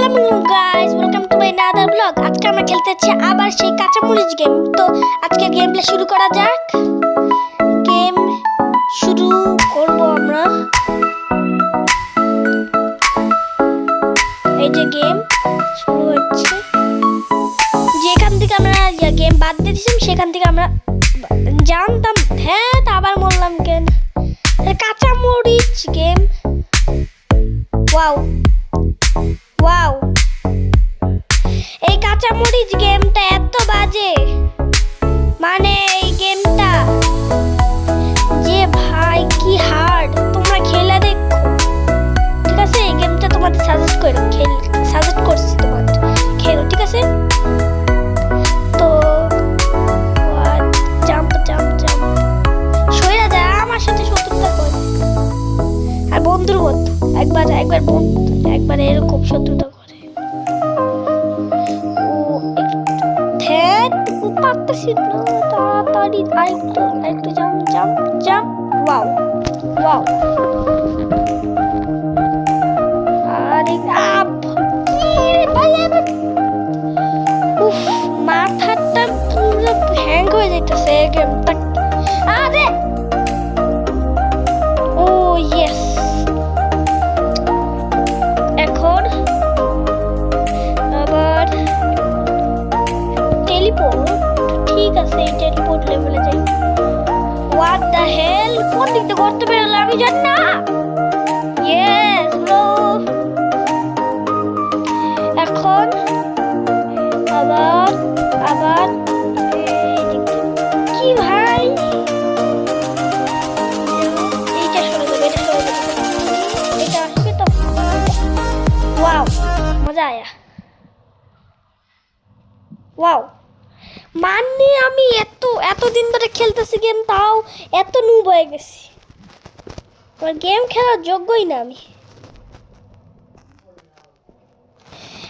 আসসালামু guys, welcome to my another blog. আজকে আমরা খেলতে যাচ্ছি আবার সেই কাঁচামরিচ গেম। তো আজকে গেম প্লে শুরু করা যাক। গেম শুরু করব আমরা। এই যে গেম শুরু হচ্ছে, যেখান থেকে আমরা গেম বাদ দিয়ে দিয়েছিলাম সেখান থেকে আমরা জানতাম। হ্যাঁ, আবার বললাম কেন কাঁচামরিচ গেম। ওয়াও ওয়াও, এই কাঁচামরিচ গেমটা এত বাজে, মানে এই গেমটা যে ভাই কি হার্ড। তোমরা খেলে দেখো, ঠিক আছে? এই গেমটা তোমাদের সাজেস্ট করছি, তোমাদের খেলো, ঠিক আছে? তো জাম্প জাম্প জাম্প, সইরা যা, আমার সাথে শত্রুতা করে। আর বন্ধুর মতো একবার এরকম শত্রুতা করে। পারতেছি না, তাড়াতাড়ি আরেকটু জাম্প। ওয়াও ওয়াও, আরে ভাই উফ, মাথাটা পুরো হ্যাং হয়ে যাইতেছে গেমটা। আরে ও ইয়েস, এখন আবার টেলিপোর্ট। ঠিক আছে, এই টেলিপোর্ট লেভেলে যাই। হোয়াট দ্য হেল, কোন দিক থেকে করতে বেরোলো আমি জানি না। ইয়েস ব্রো, এখন আবার কি ভাই, এইটা সরে যাবে, এটা আসবে তো। ওয়াও, মজা আয়া। ওয়াও, মানে আমি এতদিন ধরে খেলতেছি গেম, তাও এত নুব হয়ে গেছি। আমার গেম খেলার যোগ্যই না আমি।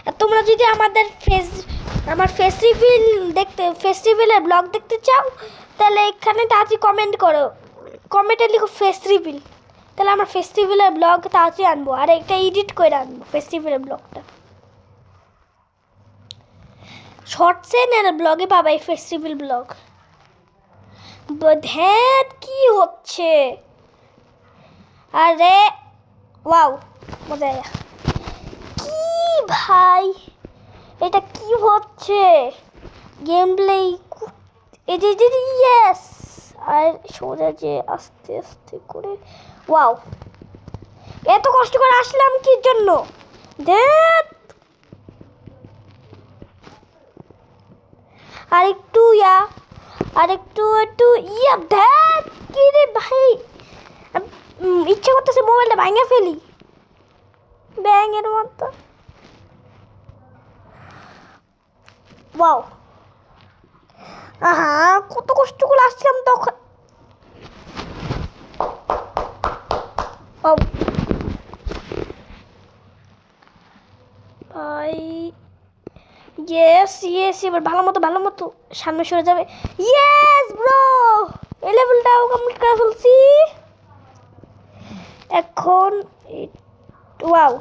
আর তোমরা যদি আমার ফেস্টিভ্যালের ব্লগ দেখতে চাও, তাহলে এখানে তাড়াতাড়ি কমেন্ট করো, কমেন্টে লিখো ফেস রিভিল। তাহলে আমার ফেস্টিভ্যালের ব্লগ তাড়াতাড়ি আনবো, আর একটা এডিট করে আনবো ফেস্টিভ্যালের ব্লগটা। শর্টসে না ব্লগে পাবা এই ফেস্টিভ্যাল ব্লগ। ধ্যান কি হচ্ছে, আরে ওয়াও মজা। কি ভাই, এটা কি হচ্ছে গেম প্লে? এই যে ইয়েস, আর সোজা যে আস্তে আস্তে করে। ওয়াও, এত কষ্ট করে আসলাম কি জন্য? ধ্যান আরেকটু ইয়া ধ্যান কি রে ভাই, ইচ্ছা করতেছে মোবাইলটা ভাঙে ফেলি ব্যাঙের মতো। ওয়াও, আহা কত কষ্ট করে আসছিলাম তখন। ভাই ইয়েস, এবার ভালো মতো সামনে সরে যাবে। ইয়েস ব্রো, এই লেভেলটাও কমপ্লিট করে ফেলছি। এখন ওয়াও,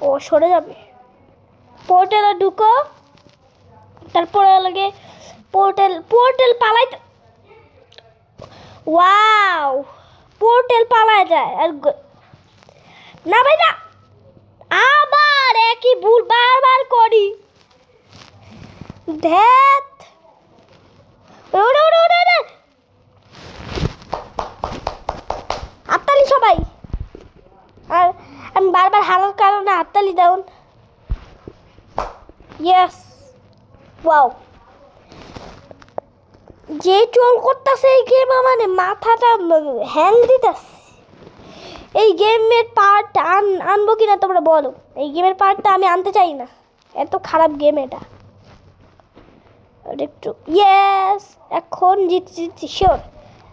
ও সরে যাবে। পোর্টালে ঢুকো, তারপরে লাগে পোর্টাল পালাইতে। ওয়াও, পোর্টাল পালায় যায়। আর না ভাই না, আবার একই ভুল বারবার করি। ধ্যাত, হাততালি সবাই। আর আমি বারবার হারার কারণে হাততালি দাউন। ইয়েস, ওয়াও, যে ট্রোল করতেছে এই গেম, মানে মাথাটা হ্যাং দিতেছে। এই গেমের পার্ট আনবো কিনা তোমরা বলো? এই গেমের পার্টটা আমি আনতে চাই না, এত খারাপ গেম এটা। একটু ইয়েস, এখন জিতছি শিওর।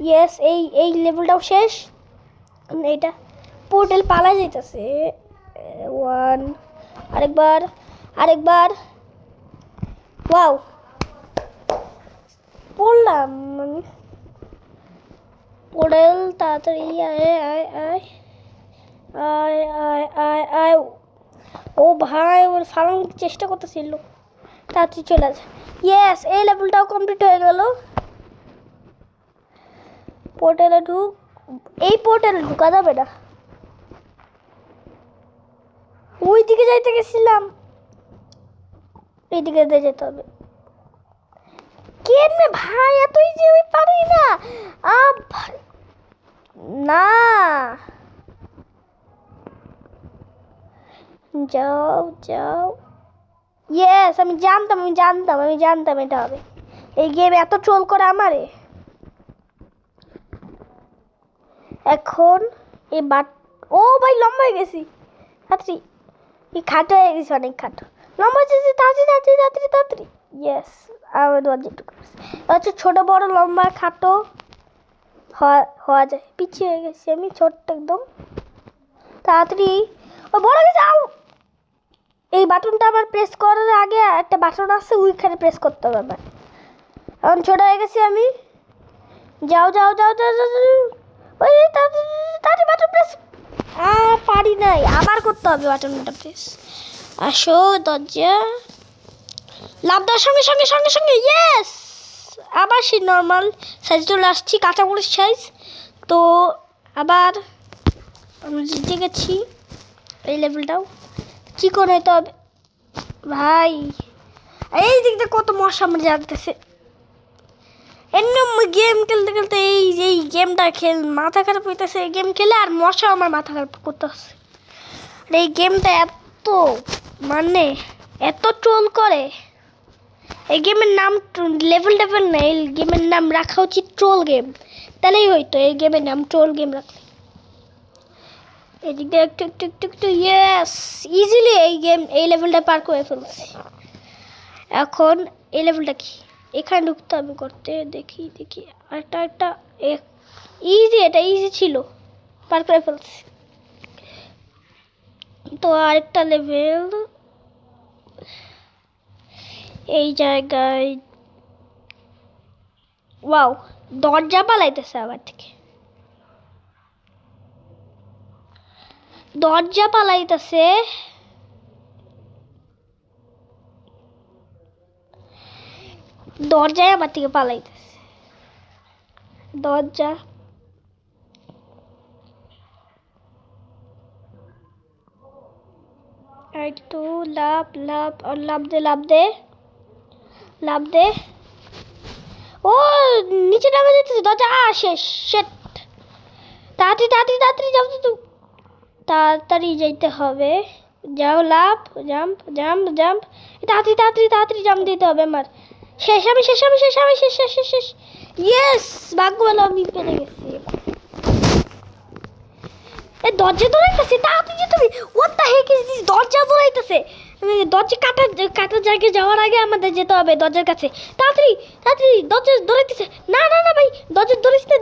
ইয়েস, এই লেভেলটাও শেষ। এইটা পোর্টাল পালা যাইতেছে। ওয়ান, আরেকবার ওয়াও, পড়লাম আমি। পোর্টাল তাড়াতাড়ি আয়। ও ভাই ওর ফালানোর চেষ্টা করতেছিল, তাড়াতাড়ি চলে আসে। ইয়েস, এই লেভেলটাও কমপ্লিট হয়ে গেল। পোর্টালে ঢুক, এই পোর্টালে ঢুকা যাবে না, ওই দিকে যাইতে গেছিলাম, এইদিকে যেতে হবে। কেমনে ভাই এত ইজি আমি পারি না। ভাই না, যাও যাও। ইয়েস, আমি জানতাম এটা হবে। এই গেম এত ট্রোল করে আমারে। এখন এই ও ভাই লম্বা হয়ে গেছি, তাড়াতাড়ি। এই খাটো হয়ে গেছি, অনেক খাটো, লম্বা হয়েছে, তাড়াতাড়ি। ইয়েস, আমার দরজাটুকু আচ্ছা, ছোট বড় লম্বা খাটো হওয়া যায়। পিছিয়ে হয়ে গেছি আমি, ছোট্ট একদম। তাড়াতাড়ি, ও বড় গেছে। এই বাটনটা আমার প্রেস করার আগে একটা বাটন আছে, ওইখানে প্রেস করতে হবে আমার। এখন ছোট হয়ে গেছি আমি। যাও ওই তাড়াতাড়ি বাটন প্রেস। পারি নাই, আবার করতে হবে বাটনটা প্রেস। আসো, দরজা লাভ দেওয়ার সঙ্গে ইয়েস, আবার সেই নর্মাল সাইজ চলে আসছি, কাঁচামরিচ সাইজ। তো আবার আমি জিতে গেছি এই লেভেলটাও। কি করে তো ভাই, এই দিকটা কত মশা আমার জাগতেছে। এমনি গেম খেলতে এই গেমটা মাথা খারাপ হইতেছে। এই গেম খেলে আর মশা আমার মাথা খারাপ করতেছে। আর এই গেমটা মানে এত ট্রোল করে। এই গেমের নাম লেভেল না, এই গেমের নাম রাখা উচিত ট্রোল গেম, তাহলেই হইতো। এই গেমের নাম ট্রোল গেম রাখলে এদিকে একটু ইয়েস, ইজিলি এই লেভেলটা পার করে ফেলছি। এখন এই লেভেলটা কি, এখানে ঢুকতে হবে করতে। দেখি একটা ইজি, এটা ইজি ছিল, পার করে ফেলছি। তো আরেকটা লেভেল এই জায়গায়। ওয়াও, দরজা পালাইতেছে আবার থেকে, দরজায় আমার থেকে পালাইতেছে। দরজা একটু লাভ দে। ও নিচে নামে যেতেছে, দরজা শেষ। তাড়াতাড়ি যাও, তাড়াতাড়ি যাইতে হবে। যাও, জাম্প। তাড়াতাড়ি জাম্প দিতে হবে আমার। শেষ। ইয়েস, ভাগ্য ভালো, আমি পেরে গেছি। এই দরজা দৌড়াইতেছে, তাড়াতাড়ি তুমি। What the Heck is this, দরজা দৌড়াইতেছে। দরজা কাটার জায়গায় যাওয়ার আগে আমাদের যেতে হবে দরজার কাছে। তাড়াতাড়ি দরজা দৌড়াইতেছে। না ভাই, দরজা ধরিস না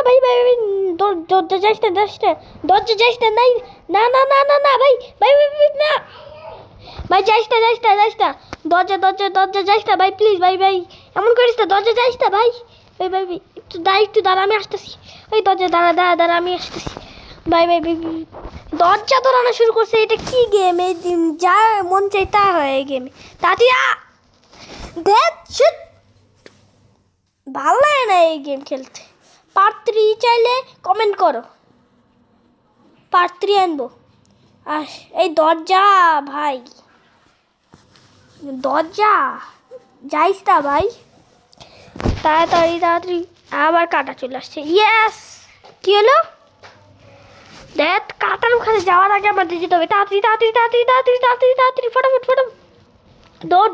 ভাই, দরজা যাইস না ভাই না ভাই, যাইস না দরজা যাইস না ভাই, প্লিজ ভাই এমন করিস না, দরজা যাইস না ভাই। একটু দাঁড়া, আমি আসতেছি। ওই দরজা দাঁড়া, আমি আসতেছি ভাই। দরজা দৌড়ানো শুরু করছে। এটা কি গেম? এই যা মন চাই তা হয় এই গেমে। ভালো লাগে না এই গেম খেলতে। পার্ট 3 চাইলে কমেন্ট করো, পার্ট 3 আনবো। আর এই দরজা ভাই, দরজা যাইস না ভাই। তাড়াতাড়ি আবার কাটা চলে আসছে। ইয়েস, কি হলো? দেখ, কাটার ওখানে যাওয়ার আগে আমাদের যেতে হবে। তাড়াতাড়ি ফটাফট দৌড়।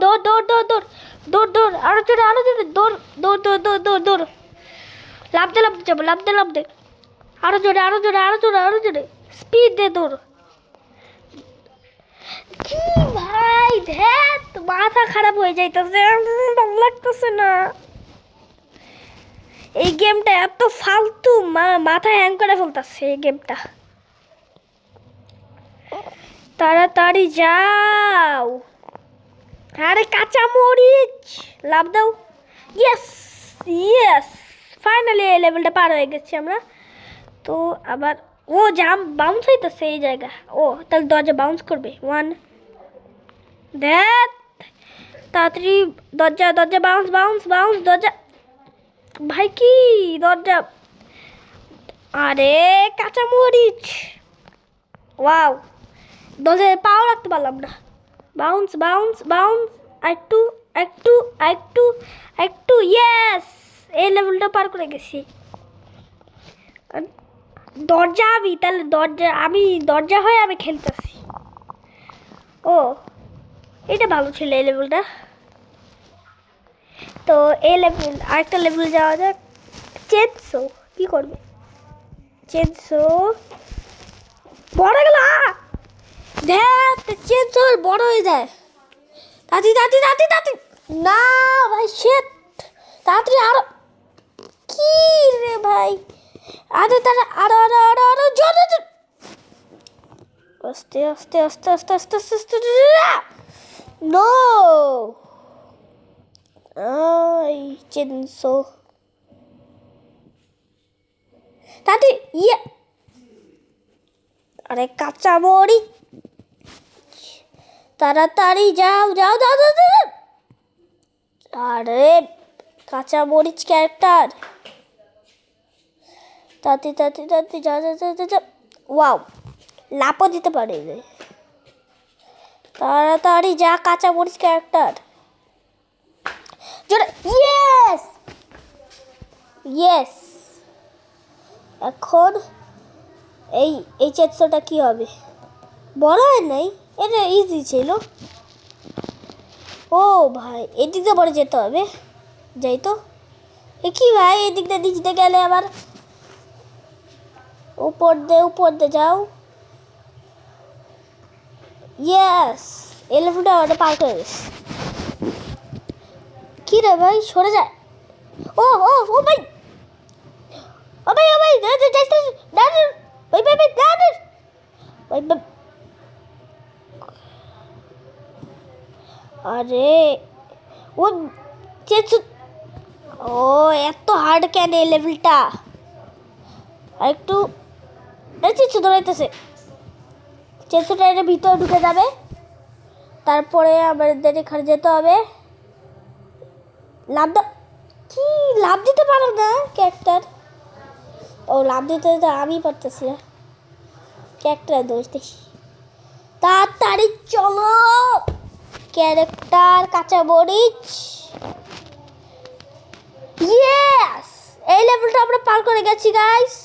আরো জোরে দৌড়। লাভ দে। আরো জোরে স্পিড দে দৌড়। কি ভাই, ধ্যাত মাথা খারাপ হয়ে যাইতেছে, ভালো লাগতেছে না। এই গেমটা এত ফালতু, মাথা হ্যাং করে ফেলতেছে এই গেমটা। তাড়াতাড়ি যাও। আরে কাঁচা মরিচ, লাভ দাও। ইয়েস, ফাইনালি এই লেভেলটা পার হয়ে গেছি আমরা। তো আবার ও জাম্প বাউন্স হইতেছে এই জায়গা। ও তাহলে দরজা বাউন্স করবে। ওয়ান দ্যাট তাড়াতাড়ি দরজা দরজা বাউন্স বাউন্স বাউন্স দরজা। ভাই কি দরজা, আরে কাঁচামরিচ। ওয়াও, দরজায় পাও রাখতে পারলাম না। বাউন্স বাউন্স বাউন্স, একটু একটু একটু একটু, ইয়েস, এই লেভেলটা পার করে গেছি। দরজা আমি তাহলে দরজা হয়ে আমি খেলতেছি। ও এটা ভালো ছিল এই লেভেলটা। তো এই লেভেল আরেকটা লেভেল যাওয়া যাক। চেনসো কি করবে? চেনসো বড় গেল, চেনসো বড় হয়ে যায়। দাদি দাদি দাদি দাদি, না ভাই শেট, তাড়াতাড়ি আরো, কি রে ভাই, আরে তারা আরো আরো আরো আরো জোরে আস্তে আস্তে আস্তে আস্তে আস্তে আস্তে আস্তে, নো আই চেনসো তাড়াতাড়ি, ইয়ে, আরে কাঁচা মরিচ, তাড়াতাড়ি যাও যাও যাও যাও যাও। আরে কাঁচা মরিচ ক্যারেক্টার, তাড়াতাড়ি তাড়াতাড়ি তাড়াতাড়ি যা যা যা যা যা। ওয়াও, লাপও দিতে পারে, তাড়াতাড়ি যা কাঁচা মরিচ ক্যারেক্টার, জোরে, ইয়েস ইয়েস। এখন এই এই চেনসোটা কি হবে? বড় হয় নাই, এটা ইজি ছিল। ও ভাই এদিক দিয়ে পরে যেতে হবে, যাই তো। এ কি ভাই, এদিক দিয়ে নিচে গেলে আবার উপর দিয়ে যাও। ইয়েস, এলিফেন্টটা ওটা পার করে গেছে। কি রে ভাই, সরে যায়। ও ও ও ভাই, ও ভাই ও ভাই, ভাই ভাই ভাই ভাই, আরে ও চেনসো, ও এত হার্ড কেন এই লেভেলটা? আর একটু চেনসো দৌড়াইতেছে, চেনসোটা এর ভিতরে ঢুকে যাবে, তারপরে আমাদের এখানে যেতে হবে। কি লাভ দিতে পারো না ক্যারেক্টার? ও লাভ দিতে তো আমি পারতেছি না, ক্যারেক্টার দোষ দেখি। তাড়াতাড়ি চলো ক্যারেক্টার, কাঁচা মরিচ। ইয়েস, এই লেভেলটা আমরা পার করে গেছি গাইস।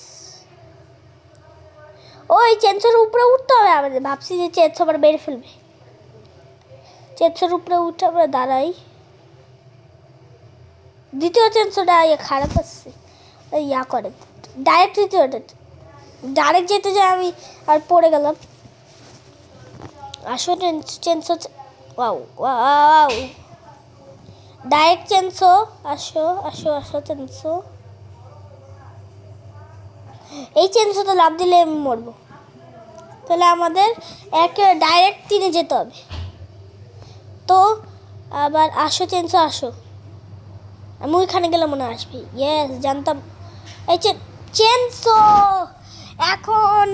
ওই চেনসোর উপরে উঠতে হবে আমাদের, ভাবছি যে চেনসো আবার মেরে ফেলবে। চেনসোর উপরে উঠে আমরা দাঁড়াই। দ্বিতীয় চেনসোটা খারাপ আসছে, ইয়া করে ডাইরেক্ট দ্বিতীয়টা ডাইরেক্ট যেতে যাই আমি, আর পড়ে গেলাম। আসো chainsaw, wow wow, direct chainsaw, আসো আসো আসো চেনসো। এই চেনসোতে লাভ দিলে আমি মরবো, তাহলে আমাদের একে ডাইরেক্ট 3-এ যেতে হবে। তো আবার আসো চেনসো আসো, আমি ওইখানে গেলে মনে আসবি। ইয়েস, জানতাম। এই চেনসো এখন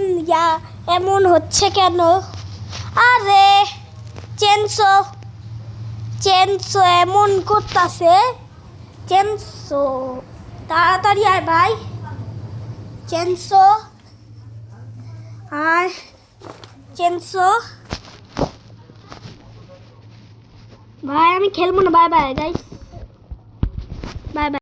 এমন হচ্ছে কেন? আরে চেনসো চেনসো এমন করতেছে, চেনসো তাড়াতাড়ি আয় ভাই, চেনসো আয়, চেনসো ভাই আমি খেলবো না, বাই বাই গাইস।